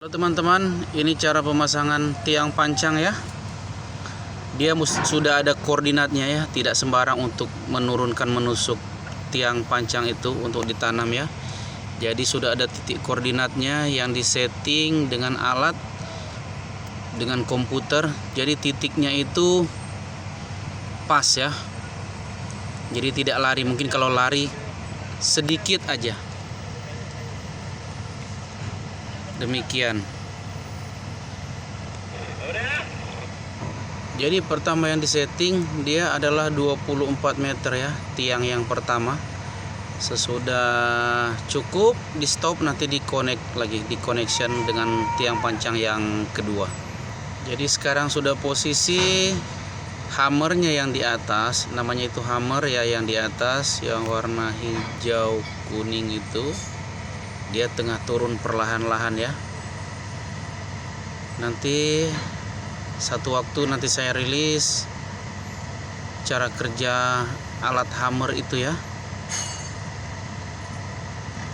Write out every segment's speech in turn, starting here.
Teman-teman, ini cara pemasangan tiang pancang ya. Dia sudah ada koordinatnya ya, tidak sembarang untuk menurunkan menusuk tiang pancang itu untuk ditanam ya. Jadi sudah ada titik koordinatnya yang disetting dengan alat, dengan komputer. Jadi titiknya itu pas ya. Jadi tidak lari, mungkin kalau lari sedikit aja. Demikian. Jadi pertama yang disetting dia adalah 24 meter ya, tiang yang pertama. Sesudah cukup di stop, nanti di connect lagi, di connection dengan tiang pancang yang kedua. Jadi sekarang sudah posisi hammernya yang di atas, namanya itu hammer ya, yang di atas yang warna hijau kuning itu. Dia tengah turun perlahan-lahan ya. Nanti satu waktu nanti saya rilis cara kerja alat hammer itu ya,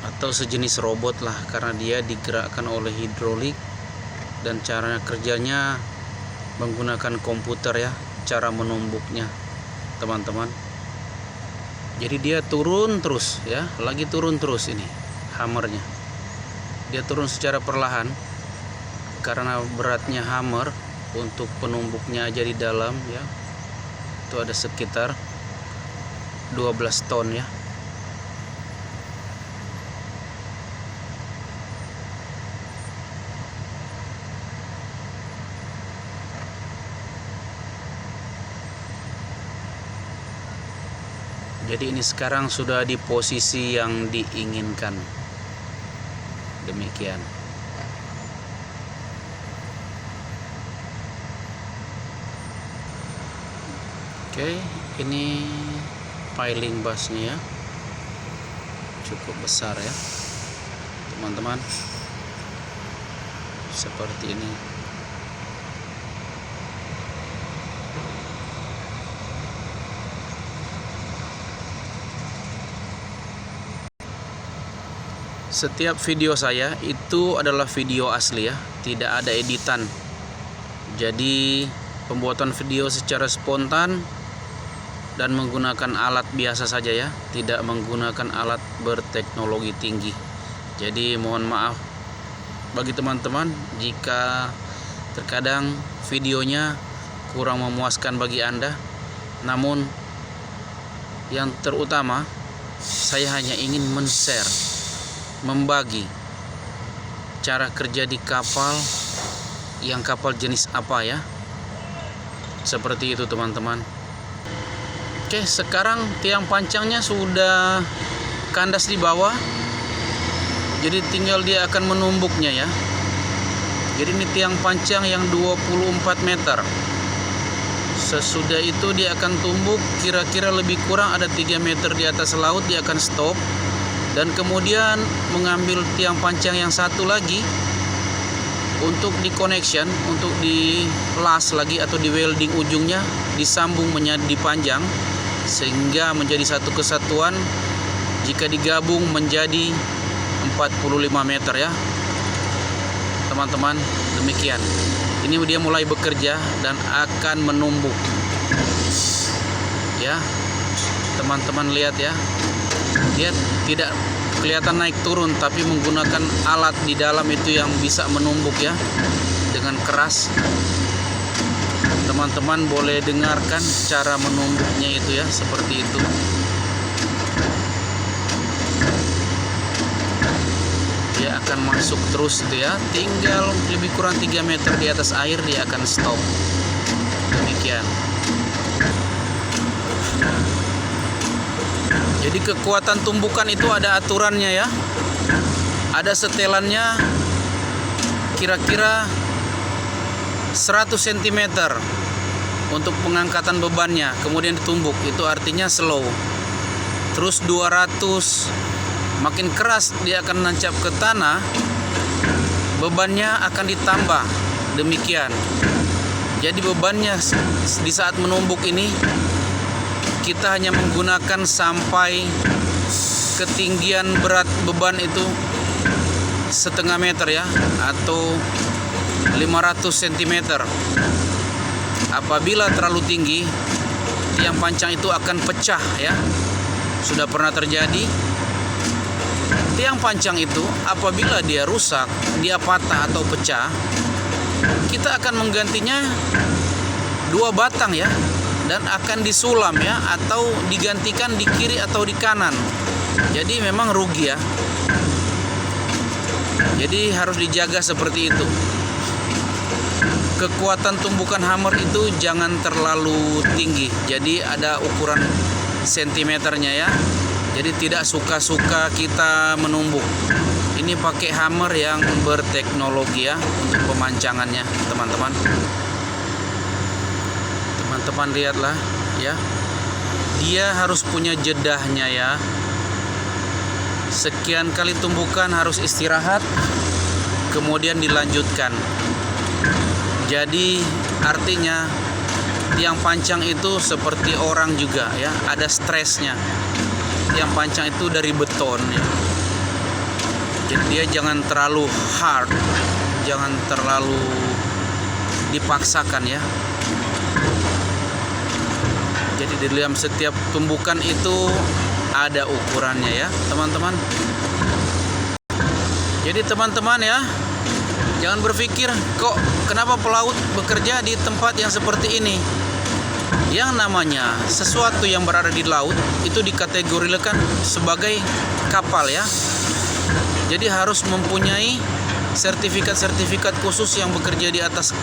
atau sejenis robot lah, karena dia digerakkan oleh hidrolik dan cara kerjanya menggunakan komputer ya, cara menumbuknya teman-teman. Jadi dia turun terus ya, lagi turun terus ini hammernya. Dia turun secara perlahan karena beratnya hammer untuk penumbuknya aja di dalam ya, itu ada sekitar 12 ton ya. Jadi ini sekarang sudah di posisi yang diinginkan. Demikian. Oke, ini piling busnya ya, cukup besar ya teman-teman, seperti ini. Setiap video saya itu adalah video asli ya, tidak ada editan. Jadi pembuatan video secara spontan dan menggunakan alat biasa saja ya, tidak menggunakan alat berteknologi tinggi. Jadi mohon maaf bagi teman-teman jika terkadang videonya kurang memuaskan bagi Anda. Namun yang terutama, saya hanya ingin men-share, membagi cara kerja di kapal, yang kapal jenis apa ya, seperti itu teman-teman. Oke, sekarang tiang pancangnya sudah kandas di bawah, jadi tinggal dia akan menumbuknya ya. Jadi ini tiang pancang yang 24 meter. Sesudah itu dia akan tumbuk, kira-kira lebih kurang ada 3 meter di atas laut, dia akan stop. Dan kemudian mengambil tiang pancang yang satu lagi untuk di connection, untuk di las lagi atau di welding ujungnya, disambung menjadi dipanjang sehingga menjadi satu kesatuan. Jika digabung menjadi 45 meter ya teman-teman. Demikian. Ini dia mulai bekerja dan akan menumbuk ya teman-teman. Lihat ya, dia tidak kelihatan naik turun, tapi menggunakan alat di dalam itu yang bisa menumbuk ya dengan keras. Teman-teman boleh dengarkan cara menumbuknya itu ya, seperti itu. Dia akan masuk terus itu ya, tinggal lebih kurang 3 meter di atas air dia akan stop. Demikian. Jadi kekuatan tumbukan itu ada aturannya ya, ada setelannya, kira-kira 100 cm untuk pengangkatan bebannya, kemudian ditumbuk, itu artinya slow. Terus 200, makin keras dia akan nancap ke tanah, bebannya akan ditambah. Demikian. Jadi bebannya di saat menumbuk ini kita hanya menggunakan sampai ketinggian berat beban itu setengah meter ya, atau 500 cm. Apabila terlalu tinggi, tiang pancang itu akan pecah ya. Sudah pernah terjadi. Tiang pancang itu apabila dia rusak, dia patah atau pecah, kita akan menggantinya 2 batang ya, dan akan disulam ya, atau digantikan di kiri atau di kanan. Jadi memang rugi ya. Jadi harus dijaga seperti itu. Kekuatan tumbukan hammer itu jangan terlalu tinggi. Jadi ada ukuran sentimeternya ya. Jadi tidak suka-suka kita menumbuk. Ini pakai hammer yang berteknologi ya untuk pemancangannya, teman-teman. Teman-teman lihatlah ya. Dia harus punya jedahnya ya. Sekian kali tumbukan harus istirahat, kemudian dilanjutkan. Jadi artinya tiang pancang itu seperti orang juga ya, ada stresnya. Tiang pancang itu dari beton ya. Jadi dia jangan terlalu hard, jangan terlalu dipaksakan ya. Jadi di dalam setiap tumbukan itu ada ukurannya ya, teman-teman. Jadi teman-teman ya, jangan berpikir kok kenapa pelaut bekerja di tempat yang seperti ini. Yang namanya sesuatu yang berada di laut itu dikategorikan sebagai kapal ya. Jadi harus mempunyai sertifikat-sertifikat khusus yang bekerja di atas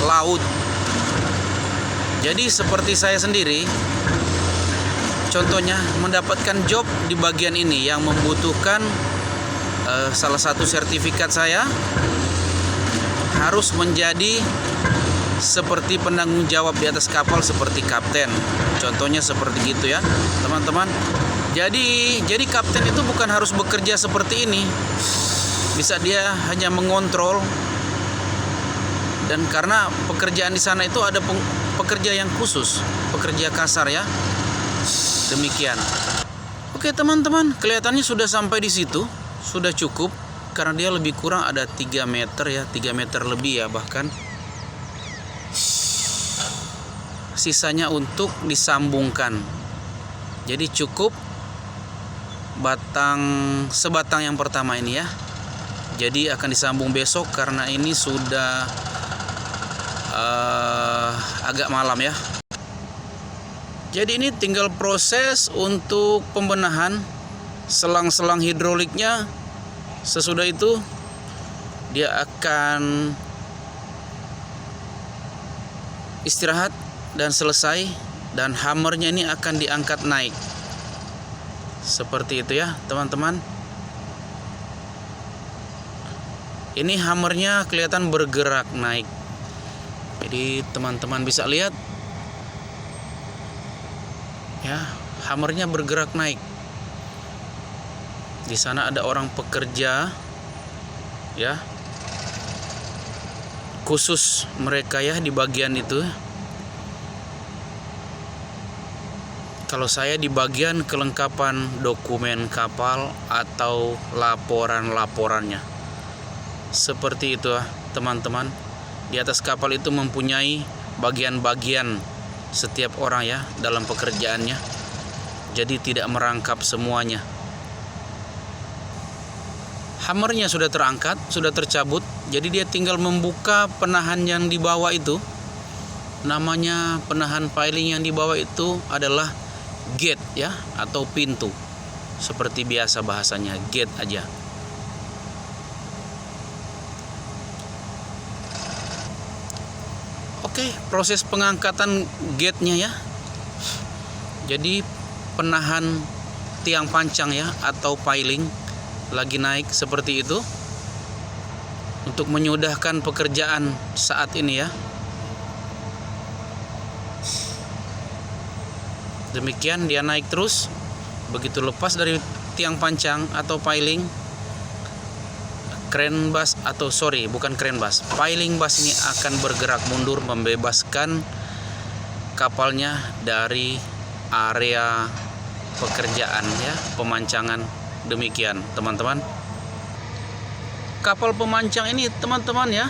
laut. Jadi seperti saya sendiri, contohnya mendapatkan job di bagian ini yang membutuhkan salah satu sertifikat saya harus menjadi seperti penanggung jawab di atas kapal seperti kapten. Contohnya seperti gitu ya, teman-teman. Jadi kapten itu bukan harus bekerja seperti ini. Bisa dia hanya mengontrol. Dan karena pekerjaan di sana itu ada pekerja yang khusus, pekerja kasar ya. Demikian. Oke, teman-teman, kelihatannya sudah sampai di situ. Sudah cukup karena dia lebih kurang ada 3 meter ya, 3 meter lebih ya bahkan. Sisanya untuk disambungkan. Jadi cukup sebatang yang pertama ini ya. Jadi akan disambung besok karena ini sudah agak malam ya. Jadi ini tinggal proses untuk pembenahan selang-selang hidroliknya. Sesudah itu dia akan istirahat dan selesai, dan hammernya ini akan diangkat naik seperti itu ya, teman-teman. Ini hammernya kelihatan bergerak naik. Jadi teman-teman bisa lihat ya, hammernya bergerak naik. Di sana ada orang pekerja ya, khusus mereka ya di bagian itu. Kalau saya di bagian kelengkapan dokumen kapal atau laporan-laporannya. Seperti itu teman-teman. Di atas kapal itu mempunyai bagian-bagian setiap orang ya dalam pekerjaannya. Jadi tidak merangkap semuanya. Hammernya sudah terangkat, sudah tercabut. Jadi dia tinggal membuka penahan yang di bawah itu. Namanya penahan piling yang di bawah itu adalah gate ya, atau pintu. Seperti biasa bahasanya, gate aja. Oke, proses pengangkatan gate-nya ya. Jadi penahan tiang pancang ya, atau piling lagi naik seperti itu untuk menyudahkan pekerjaan saat ini ya. Demikian dia naik terus. Begitu lepas dari tiang pancang atau piling, crane bus atau bukan crane bus, piling bus ini akan bergerak mundur membebaskan kapalnya dari area pekerjaan ya, pemancangan. Demikian teman-teman. kapal pemancang ini teman-teman ya,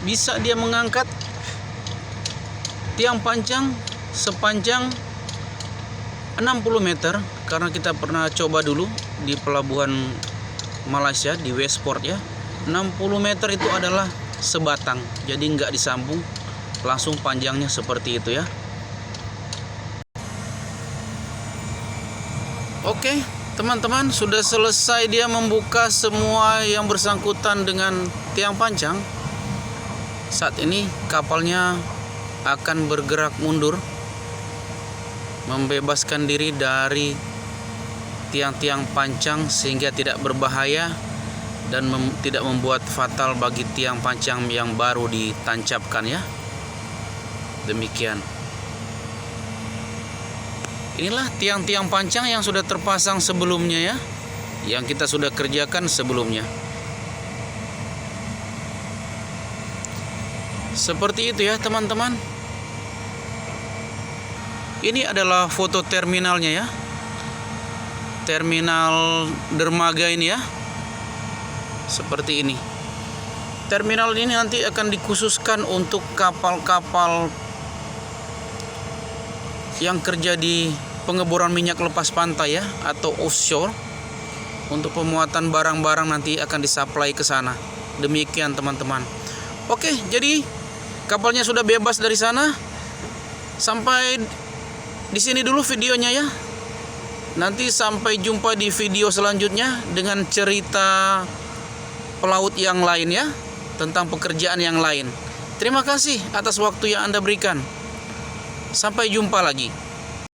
bisa dia mengangkat tiang pancang sepanjang 60 meter, karena kita pernah coba dulu di pelabuhan Malaysia di Westport ya. 60 meter itu adalah sebatang, jadi nggak disambung, langsung panjangnya seperti itu ya. Oke teman-teman, sudah selesai dia membuka semua yang bersangkutan dengan tiang pancang. Saat ini kapalnya akan bergerak mundur, membebaskan diri dari tiang-tiang pancang sehingga tidak berbahaya dan tidak membuat fatal bagi tiang pancang yang baru ditancapkan ya. Demikian. Inilah tiang-tiang pancang yang sudah terpasang sebelumnya ya, yang kita sudah kerjakan sebelumnya. Seperti itu ya teman-teman. Ini adalah foto terminalnya ya, terminal dermaga ini ya, seperti ini. Terminal ini nanti akan dikhususkan untuk kapal-kapal yang kerja di pengeboran minyak lepas pantai ya, atau offshore. Untuk pemuatan barang-barang nanti akan disuplai ke sana. Demikian teman-teman. Oke, jadi kapalnya sudah bebas dari sana. Sampai di sini dulu videonya ya. Nanti sampai jumpa di video selanjutnya dengan cerita pelaut yang lain ya, tentang pekerjaan yang lain. Terima kasih atas waktu yang Anda berikan. Sampai jumpa lagi.